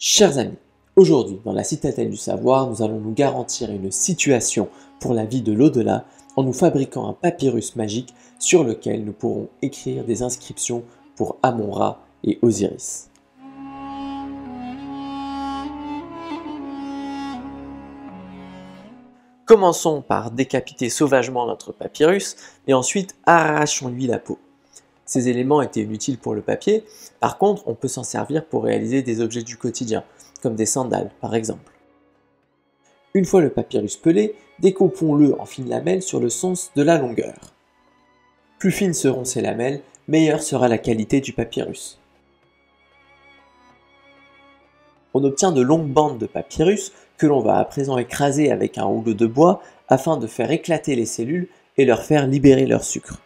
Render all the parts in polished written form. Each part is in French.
Chers amis, aujourd'hui, dans la citadelle du savoir, nous allons nous garantir une situation pour la vie de l'au-delà en nous fabriquant un papyrus magique sur lequel nous pourrons écrire des inscriptions pour Amon-Ra et Osiris. Commençons par décapiter sauvagement notre papyrus et ensuite arrachons-lui la peau. Ces éléments étaient inutiles pour le papier, par contre on peut s'en servir pour réaliser des objets du quotidien, comme des sandales par exemple. Une fois le papyrus pelé, découpons-le en fines lamelles sur le sens de la longueur. Plus fines seront ces lamelles, meilleure sera la qualité du papyrus. On obtient de longues bandes de papyrus que l'on va à présent écraser avec un rouleau de bois afin de faire éclater les cellules et leur faire libérer leur sucre.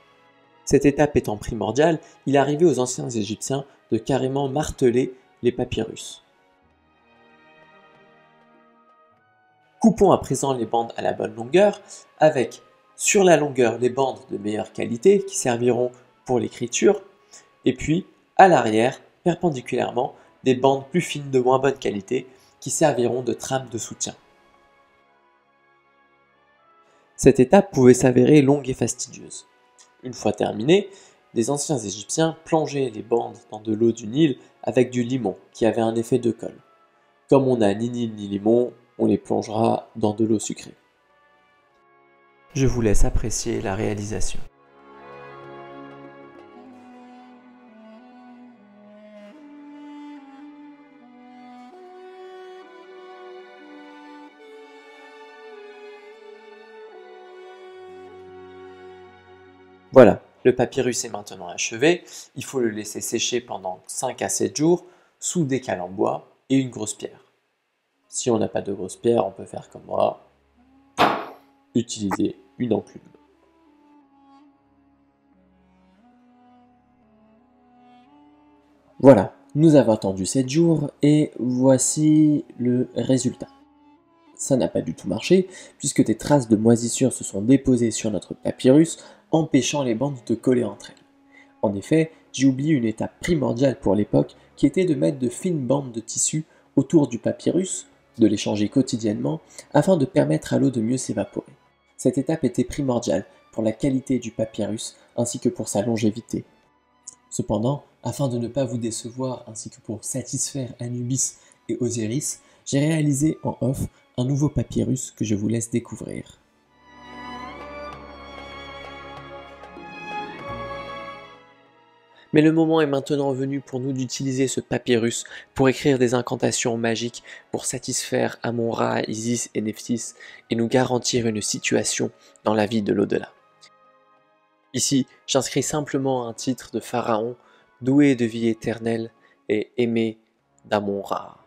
Cette étape étant primordiale, il arrivait aux anciens Égyptiens de carrément marteler les papyrus. Coupons à présent les bandes à la bonne longueur, avec sur la longueur les bandes de meilleure qualité qui serviront pour l'écriture, et puis à l'arrière, perpendiculairement, des bandes plus fines de moins bonne qualité qui serviront de trame de soutien. Cette étape pouvait s'avérer longue et fastidieuse. Une fois terminée, les anciens Égyptiens plongeaient les bandes dans de l'eau du Nil avec du limon qui avait un effet de colle. Comme on n'a ni Nil ni limon, on les plongera dans de l'eau sucrée. Je vous laisse apprécier la réalisation. Voilà, le papyrus est maintenant achevé, il faut le laisser sécher pendant 5 à 7 jours sous des cales en bois et une grosse pierre. Si on n'a pas de grosse pierre, on peut faire comme moi, utiliser une enclume. Voilà, nous avons attendu 7 jours et voici le résultat. Ça n'a pas du tout marché, puisque des traces de moisissure se sont déposées sur notre papyrus, empêchant les bandes de coller entre elles. En effet, j'ai oublié une étape primordiale pour l'époque, qui était de mettre de fines bandes de tissu autour du papyrus, de les changer quotidiennement, afin de permettre à l'eau de mieux s'évaporer. Cette étape était primordiale pour la qualité du papyrus, ainsi que pour sa longévité. Cependant, afin de ne pas vous décevoir, ainsi que pour satisfaire Anubis et Osiris, j'ai réalisé en off un nouveau papyrus que je vous laisse découvrir. Mais le moment est maintenant venu pour nous d'utiliser ce papyrus pour écrire des incantations magiques pour satisfaire Amon-Ra, Isis et Nephthys et nous garantir une situation dans la vie de l'au-delà. Ici, j'inscris simplement un titre de pharaon doué de vie éternelle et aimé d'Amon-Ra.